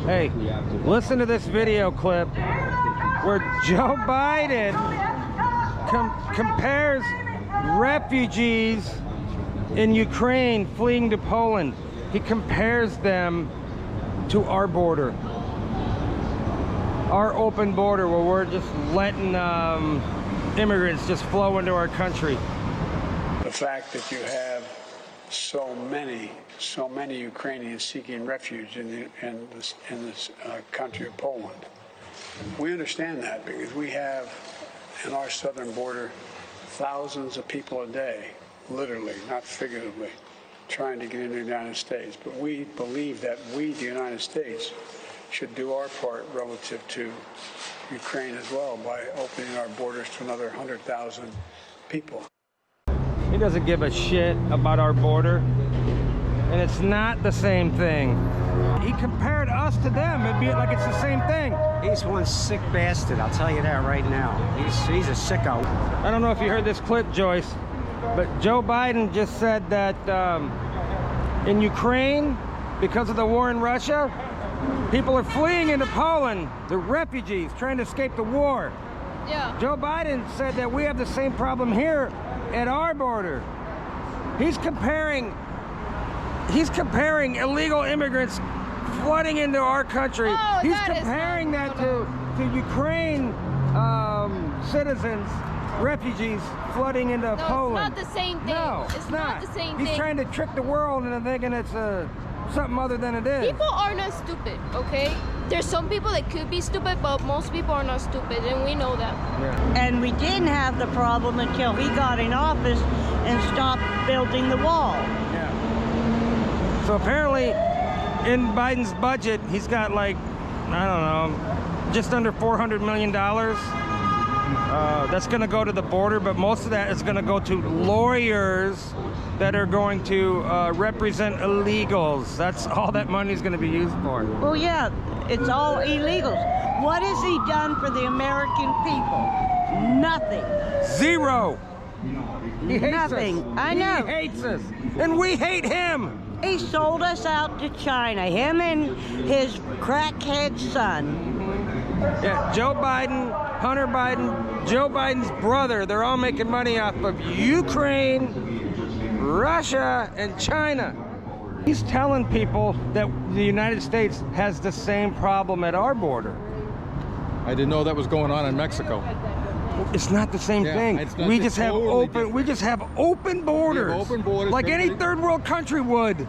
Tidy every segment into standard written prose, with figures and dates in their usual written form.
Hey, listen to this video clip where Joe Biden compares refugees in Ukraine fleeing to Poland. He compares them to our border, our open border, where we're just letting immigrants just flow into our country. The fact that you have so many Ukrainians seeking refuge in this country of Poland. We understand that because we have in our southern border thousands of people a day, literally, not figuratively, trying to get into the United States. But we believe that we, the United States, should do our part relative to Ukraine as well by opening our borders to another 100,000 people. He doesn't give a shit about our border, and it's not the same thing. He compared us to them. It'd be like it's the same thing. He's one sick bastard, I'll tell you that right now. He's a sicko. I don't know if you heard this clip, Joyce, but Joe Biden just said that in Ukraine, because of the war in Russia, people are fleeing into Poland. They're refugees trying to escape the war. Yeah. Joe Biden said that we have the same problem here at our border. He's comparing illegal immigrants flooding into our country. Oh, He's comparing that to Ukraine citizens, refugees flooding into Poland. It's not the same thing. No, it's not the same thing. He's trying to trick the world into thinking it's something other than it is. People are not stupid, okay? There's some people that could be stupid, but most people are not stupid, and we know that. Yeah. And we didn't have the problem until he got in office and stopped building the wall. Yeah. So apparently, in Biden's budget, he's got like, I don't know, just under $400 million. That's going to go to the border, but most of that is going to go to lawyers that are going to represent illegals. That's all that money is going to be used for. Well, yeah, it's all illegals. What has he done for the American people? Nothing. Zero. He hates Nothing. us. I know. He hates us. And we hate him. He sold us out to China, him and his crackhead son. Yeah, Joe Biden, Hunter Biden, Joe Biden's brother, they're all making money off of Ukraine, Russia, and China. He's telling people that the United States has the same problem at our border. I didn't know that was going on in Mexico. It's not the same thing. We just have open borders. Open borders, like any third world country would.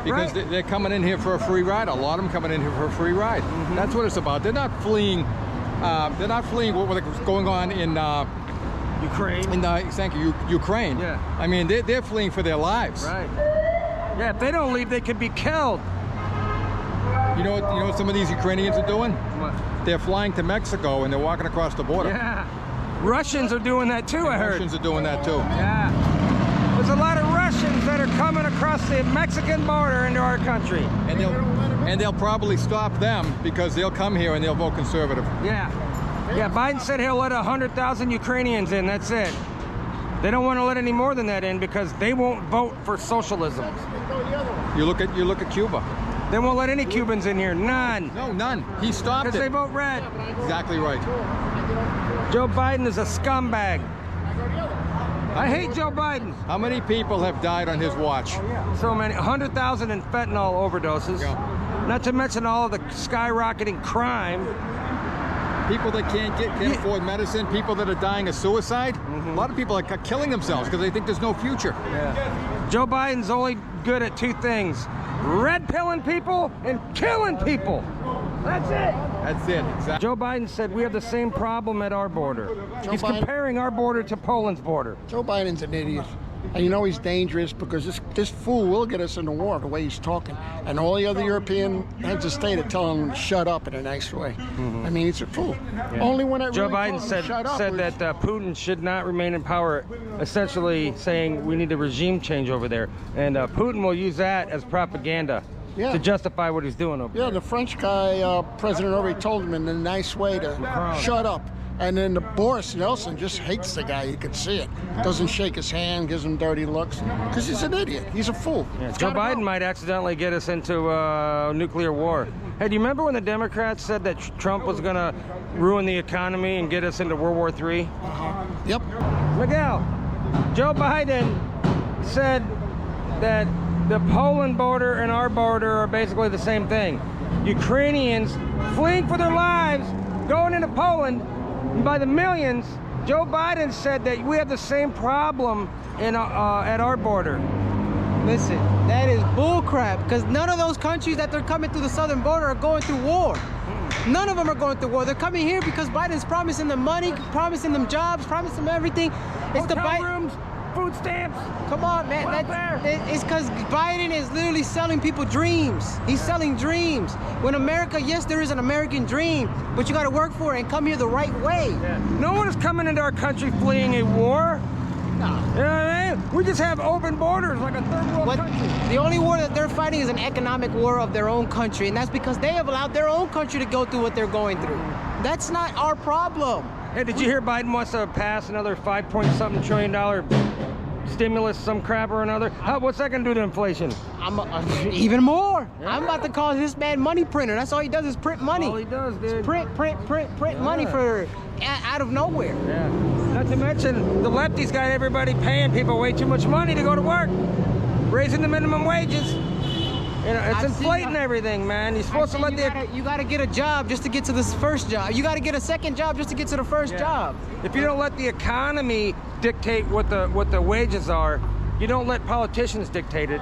Because right? they're coming in here for a free ride. A lot of them coming in here for a free ride. Mm-hmm. That's what it's about. They're not fleeing. They're not fleeing what was going on in Ukraine. Thank you, Ukraine. Yeah. I mean, they're fleeing for their lives. Right. Yeah. If they don't leave, they could be killed. You know what some of these Ukrainians are doing? What? They're flying to Mexico and they're walking across the border. Yeah. Russians are doing that too. I heard. Russians are doing that too. Yeah. There's a lot of Russians that are coming across the Mexican border into our country. And they'll probably stop them because they'll come here and they'll vote conservative. Yeah. Yeah, Biden said he'll let 100,000 Ukrainians in, that's it. They don't want to let any more than that in because they won't vote for socialism. You look at Cuba. They won't let any Cubans in here, none. No, none. He stopped it. Because they vote red. Exactly right. Joe Biden is a scumbag. I hate Joe Biden. How many people have died on his watch? So many, 100,000 in fentanyl overdoses. Yeah. Not to mention all of the skyrocketing crime. People that can't afford medicine, people that are dying of suicide. Mm-hmm. A lot of people are killing themselves because they think there's no future. Yeah. Joe Biden's only good at two things: red pilling people and killing people. That's it. That's it, exactly. Joe Biden said we have the same problem at our border. He's comparing our border to Poland's border. Joe Biden's an idiot. And you know he's dangerous because this fool will get us in the war the way he's talking. And all the other European heads of state are telling him to shut up in a nice way. Mm-hmm. I mean, he's a fool. Yeah. Only when Joe Biden said that Putin should not remain in power, essentially saying we need a regime change over there. And Putin will use that as propaganda. Yeah. To justify what he's doing over there. Yeah, the French guy, president already told him in a nice way to shut up. And then the Boris Nelson just hates the guy. You can see it. Doesn't shake his hand, gives him dirty looks, because he's an idiot. He's a fool. Yeah, Joe Biden might accidentally get us into nuclear war. Hey, do you remember when the Democrats said that Trump was going to ruin the economy and get us into World War III? Yep. Miguel, Joe Biden said that the Poland border and our border are basically the same thing. Ukrainians fleeing for their lives, going into Poland, and by the millions. Joe Biden said that we have the same problem in, at our border. Listen, that is bullcrap, because none of those countries that they're coming through the southern border are going through war. None of them are going through war. They're coming here because Biden's promising them money, promising them jobs, promising them everything. It's the Hotel rooms, food stamps. Come on, man. It's because Biden is literally selling people dreams. He's selling dreams. When America, yes, there is an American dream, but you got to work for it and come here the right way. Yeah. No one is coming into our country fleeing a war. No. You know what I mean? We just have open borders like a third world country. The only war that they're fighting is an economic war of their own country, and that's because they have allowed their own country to go through what they're going through. That's not our problem. Hey, did you hear Biden wants to pass another $5.something trillion stimulus, some crap or another? What's that going to do to inflation? Even more. Yeah. I'm about to call this man money printer. That's all he does is print money. All he does, dude. Print money for out of nowhere. Yeah. Not to mention, the lefties got everybody paying people way too much money to go to work, raising the minimum wages. You know, it's inflating everything, man. You're supposed to let you gotta get a job just to get to this first job. You gotta get a second job just to get to the first job. If you don't let the economy dictate what the wages are, you don't let politicians dictate it.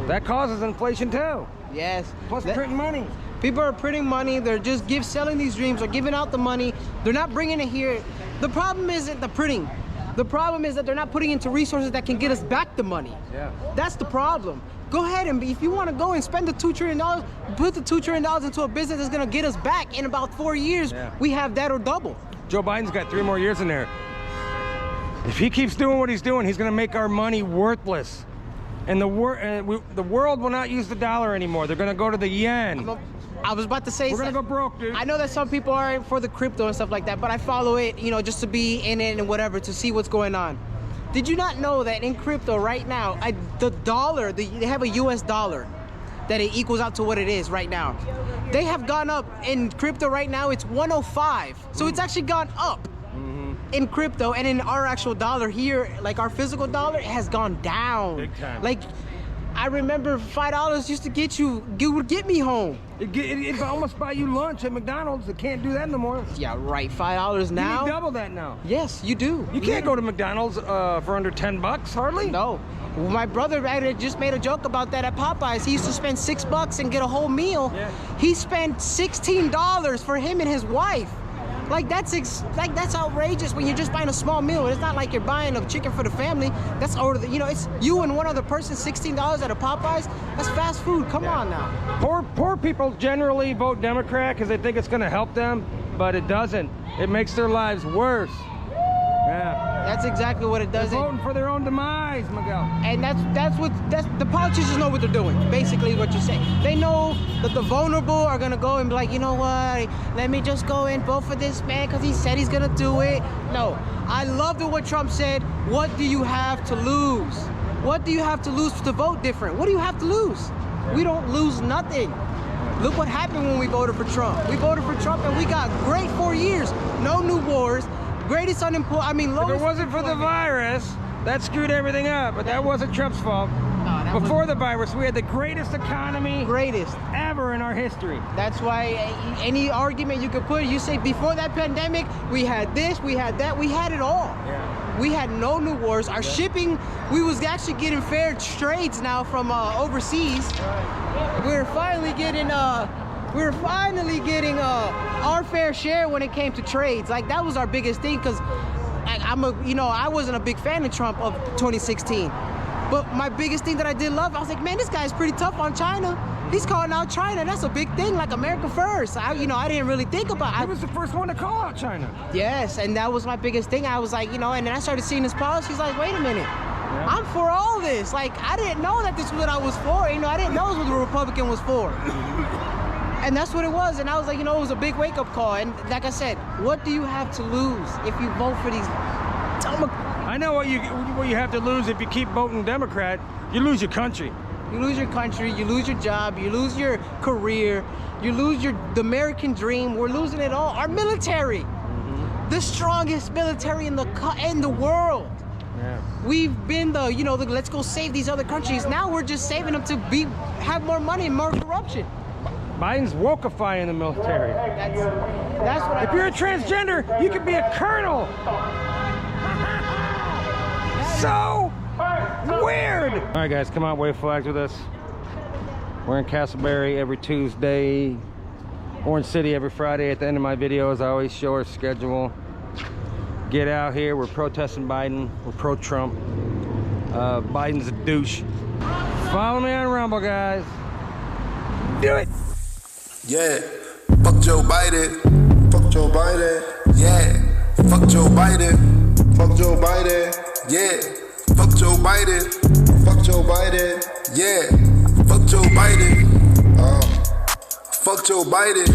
That causes inflation too. Yes. Plus printing money. People are printing money. They're just selling these dreams. They're giving out the money. They're not bringing it here. The problem isn't the printing. The problem is that they're not putting into resources that can get us back the money. Yeah. That's the problem. Go ahead and if you want to go and spend the $2 trillion, put the $2 trillion into a business that's going to get us back in about 4 years. Yeah. We have that or double. Joe Biden's got 3 more years in there. If he keeps doing what he's doing, he's going to make our money worthless. And the world will not use the dollar anymore. They're going to go to the yen. I was about to say we're gonna go broke, dude. I know that some people are for the crypto and stuff like that, but I follow it, you know, just to be in it and whatever, to see what's going on. Did you not know that in crypto right now, the dollar, they have a US dollar that it equals out to what it is right now. They have gone up in crypto right now. It's 105, so it's actually gone up in crypto, and in our actual dollar here, like our physical dollar, it has gone down. Big time. Like, I remember $5 used to would get me home. It almost buy you lunch at McDonald's. They can't do that no more. Yeah, right. $5 now. You need double that now. Yes, you do. You can't go to McDonald's for under $10, hardly. No. My brother just made a joke about that at Popeyes. He used to spend $6 and get a whole meal. Yeah. He spent $16 for him and his wife. Like that's outrageous when you're just buying a small meal. It's not like you're buying a chicken for the family. That's it's you and one other person, $16 at a Popeyes. That's fast food. Come on now. Poor people generally vote Democrat because they think it's going to help them, but it doesn't. It makes their lives worse. Yeah. That's exactly what it does. They're voting for their own demise, Miguel. And that's the politicians know what they're doing. Basically, what you're saying. They know that the vulnerable are gonna go and be like, you know what? Let me just go and vote for this man because he said he's gonna do it. No, I loved what Trump said. What do you have to lose? What do you have to lose to vote different? What do you have to lose? We don't lose nothing. Look what happened when we voted for Trump. We voted for Trump and we got great 4 years. No new wars. Greatest unemployment, lowest. If it wasn't for the virus, that screwed everything up, but that wasn't Trump's fault. No, before the virus, we had the greatest economy ever in our history. That's why any argument you could put, you say before that pandemic, we had this, we had that, we had it all. Yeah. We had no new wars. Our shipping, we was actually getting fair trades now from overseas. Right. We're finally getting our fair share when it came to trades. Like that was our biggest thing, because I wasn't a big fan of Trump of 2016. But my biggest thing that I did love, I was like, man, this guy's pretty tough on China. He's calling out China. That's a big thing, like America first. I didn't really think about it. He was the first one to call out China. Yes, and that was my biggest thing. I was like, and then I started seeing his policies, like, wait a minute. Yeah. I'm for all this. Like, I didn't know that this was what I was for. I didn't know it was what the Republican was for. And that's what it was. And I was like, you know, it was a big wake-up call. And like I said, what do you have to lose if you vote for these dumb... I know what you have to lose if you keep voting Democrat. You lose your country. You lose your country, you lose your job, you lose your career, you lose the American dream. We're losing it all. Our military, the strongest military in the world. Yeah. We've been let's go save these other countries. Now we're just saving them to have more money and more corruption. Biden's wokeifying the military. That's what If you're a transgender, you could be a colonel. So weird. All right, guys, come on, wave flags with us. We're in Castleberry every Tuesday, Orange City every Friday. At the end of my videos, I always show our schedule. Get out here. We're protesting Biden. We're pro-Trump. Biden's a douche. Follow me on Rumble, guys. Do it. Yeah, fuck Joe Biden. Fuck Joe Biden. Yeah, fuck Joe Biden. Fuck Joe Biden. Yeah, fuck Joe Biden. Fuck Joe Biden. Yeah, fuck Joe Biden. Fuck Joe Biden.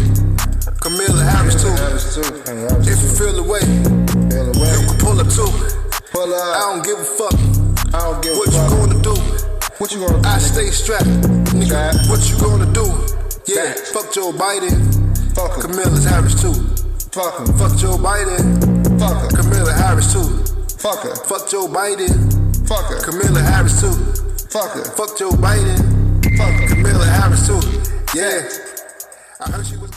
Kamala Harris too. If you feel the way, you can pull up too. I don't give a fuck. What you gonna do? What you gonna do? I stay strapped, nigga. What you gonna do? Yeah, fuck Joe Biden. Fuck Kamala Harris too. Fuck him. Fuck Joe Biden. Fuck her. Kamala Harris too. Fuck her. Fuck Joe Biden. Fuck her. Kamala Harris too. Fuck her. Fuck Joe Biden. Fuck her. Kamala Harris too. Yeah. I heard she was